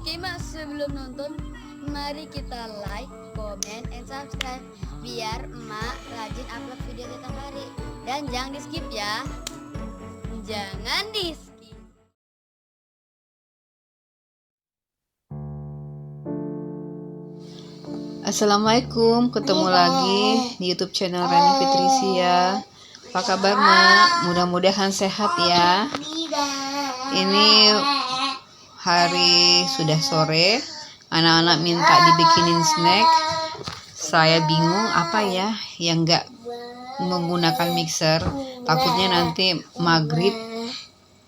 Oke mak, sebelum nonton mari kita like, comment, and subscribe biar emak rajin upload video tiap hari. Dan jangan di skip ya. Jangan di skip. Assalamualaikum, ketemu lagi di YouTube channel Rani Fitrisia. Apa kabar mak? Mudah-mudahan sehat ya. Ini hari sudah sore, anak-anak minta dibikinin snack. Saya bingung apa ya yang nggak menggunakan mixer. Takutnya nanti maghrib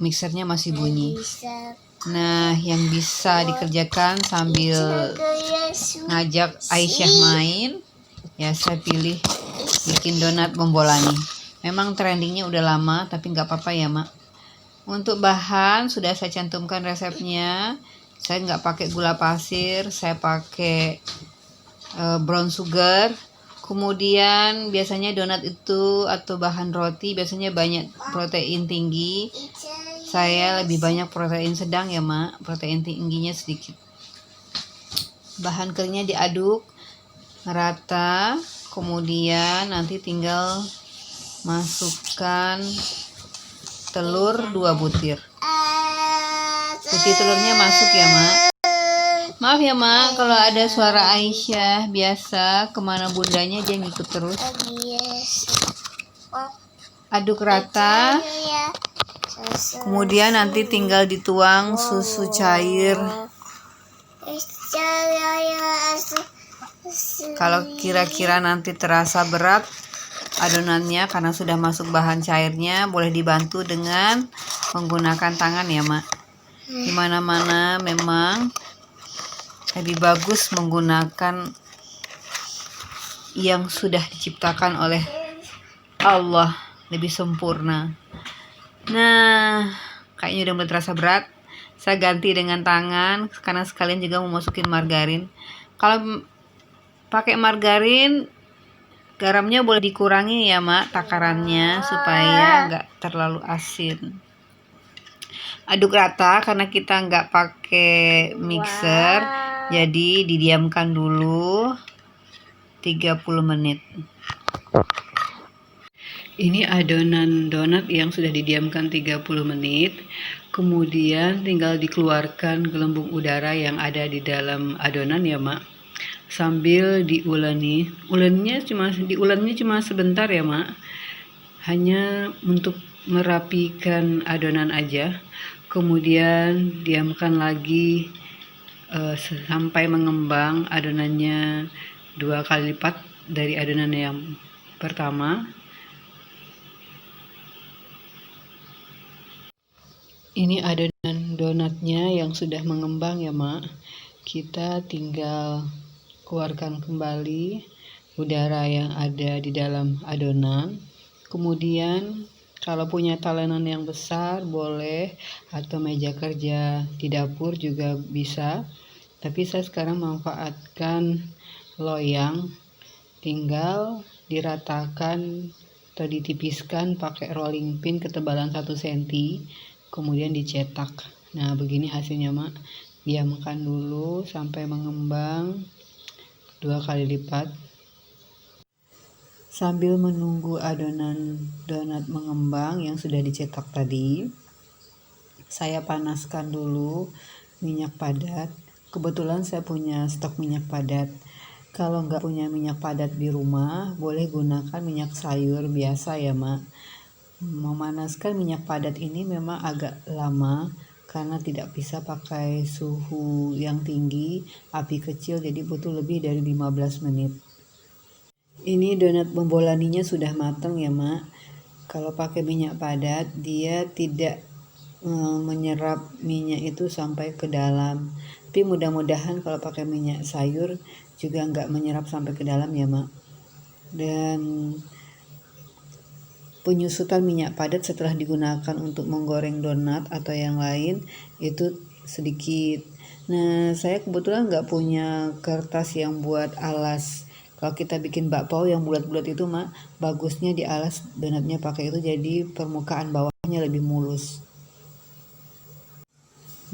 mixernya masih bunyi. Nah, yang bisa dikerjakan sambil ngajak Aisyah main, ya saya pilih bikin donat bombolani. Memang trendingnya udah lama, tapi nggak apa-apa ya mak. Untuk bahan sudah saya cantumkan resepnya. Saya nggak pakai gula pasir, saya pakai brown sugar. Kemudian biasanya donat itu atau bahan roti biasanya banyak protein tinggi. Saya lebih banyak protein sedang ya mak, protein tingginya sedikit. Bahan keringnya diaduk rata, kemudian nanti tinggal masukkan telur 2 butir. Putih telurnya masuk ya mak. Maaf ya mak kalau ada suara Aisyah, biasa kemana bundanya dia ngikut terus. Aduk rata, kemudian nanti tinggal dituang susu cair. Kalau kira-kira nanti terasa berat adonannya karena sudah masuk bahan cairnya, boleh dibantu dengan menggunakan tangan ya mak. Dimana-mana memang lebih bagus menggunakan yang sudah diciptakan oleh Allah, lebih sempurna. Nah, kayaknya udah mulai terasa berat. Saya ganti dengan tangan karena sekalian juga mau masukin margarin. Kalau pakai margarin, garamnya boleh dikurangi ya mak, takarannya supaya nggak terlalu asin. Aduk rata karena kita nggak pakai mixer, jadi didiamkan dulu 30 menit. Ini adonan donat yang sudah didiamkan 30 menit. Kemudian tinggal dikeluarkan gelembung udara yang ada di dalam adonan ya mak. Sambil diuleni. Diulennya cuma sebentar ya mak. Hanya untuk merapikan adonan aja. Kemudian diamkan lagi sampai mengembang adonannya 2 kali lipat dari adonan yang pertama. Ini adonan donatnya yang sudah mengembang ya mak. Kita tinggal keluarkan kembali udara yang ada di dalam adonan. Kemudian kalau punya talenan yang besar boleh, atau meja kerja di dapur juga bisa. Tapi saya sekarang memanfaatkan loyang. Tinggal diratakan atau ditipiskan pakai rolling pin ketebalan 1 cm, kemudian dicetak. Nah begini hasilnya mak. Diamkan dulu sampai mengembang 2 kali lipat. Sambil menunggu adonan donat mengembang yang sudah dicetak tadi, saya panaskan dulu minyak padat. Kebetulan saya punya stok minyak padat. Kalau nggak punya minyak padat di rumah, boleh gunakan minyak sayur biasa ya mak. Memanaskan minyak padat ini memang agak lama karena tidak bisa pakai suhu yang tinggi, api kecil, jadi butuh lebih dari 15 menit. Ini donat bombolaninya sudah matang ya mak. Kalau pakai minyak padat dia tidak menyerap minyak itu sampai ke dalam. Tapi mudah-mudahan kalau pakai minyak sayur juga nggak menyerap sampai ke dalam ya mak. Dan penyusutan minyak padat setelah digunakan untuk menggoreng donat atau yang lain itu sedikit. Nah saya kebetulan nggak punya kertas yang buat alas. Kalau kita bikin bakpao yang bulat-bulat itu mak, bagusnya di alas donatnya pakai itu, jadi permukaan bawahnya lebih mulus.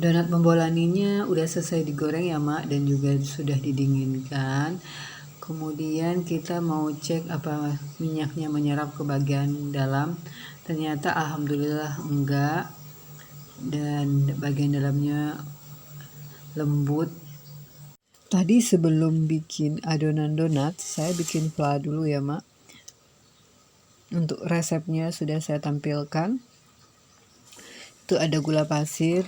Donat membolaninya udah selesai digoreng ya Mak, dan juga sudah didinginkan. Kemudian kita mau cek apa minyaknya menyerap ke bagian dalam. Ternyata alhamdulillah enggak, dan bagian dalamnya lembut. Tadi sebelum bikin adonan donat, saya bikin fla dulu ya Mak. Untuk resepnya sudah saya tampilkan. Itu ada gula pasir,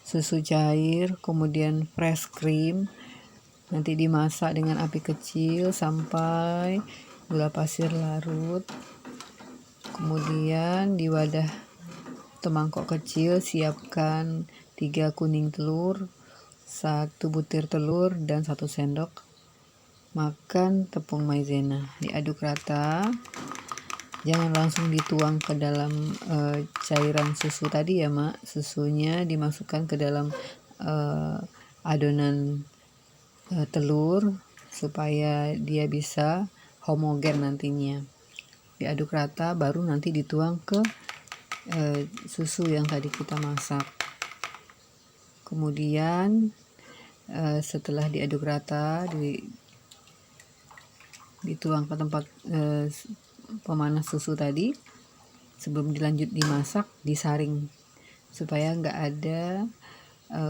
susu cair, kemudian fresh cream. Nanti dimasak dengan api kecil sampai gula pasir larut. Kemudian di wadah atau mangkok kecil siapkan 3 kuning telur, 1 butir telur, dan 1 sendok makan tepung maizena. Diaduk rata. Jangan langsung dituang ke dalam cairan susu tadi ya Mak. Susunya dimasukkan ke dalam adonan telur supaya dia bisa homogen nantinya. Diaduk rata baru nanti dituang ke susu yang tadi kita masak. Kemudian setelah diaduk rata dituang ke tempat pemanas susu tadi. Sebelum dilanjut dimasak, disaring supaya nggak ada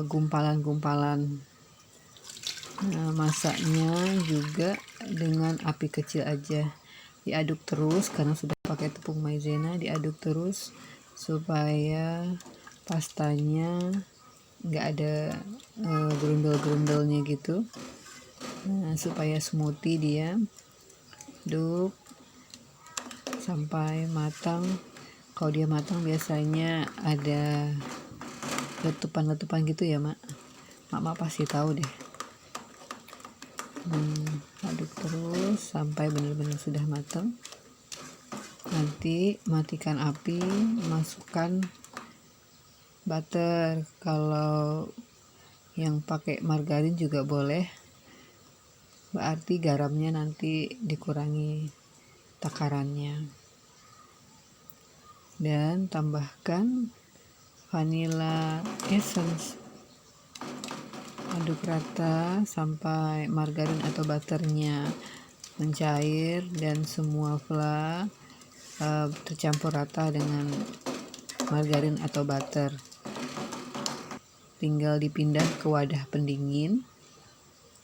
gumpalan-gumpalan. Masaknya juga dengan api kecil aja. Diaduk terus karena sudah pakai tepung maizena, diaduk terus supaya pastanya nggak ada gerundel-gerundelnya gitu. Supaya smoothie dia. Aduk sampai matang. Kalau dia matang biasanya ada letupan-letupan gitu ya Mak. Mak pasti tahu deh. Aduk terus sampai benar-benar sudah matang. Nanti matikan api, masukkan butter. Kalau yang pakai margarin juga boleh, berarti garamnya nanti dikurangi takarannya. Dan tambahkan vanilla essence. Aduk rata sampai margarin atau butternya mencair dan semua fla tercampur rata dengan margarin atau butter. Tinggal dipindah ke wadah pendingin,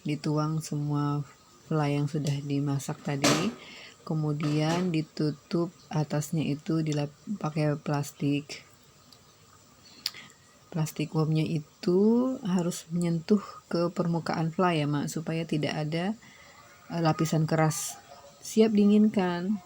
dituang semua fla yang sudah dimasak tadi, kemudian ditutup atasnya itu pakai plastik. Plastik womnya itu harus menyentuh ke permukaan fla ya Mak, supaya tidak ada lapisan keras. Siap dinginkan.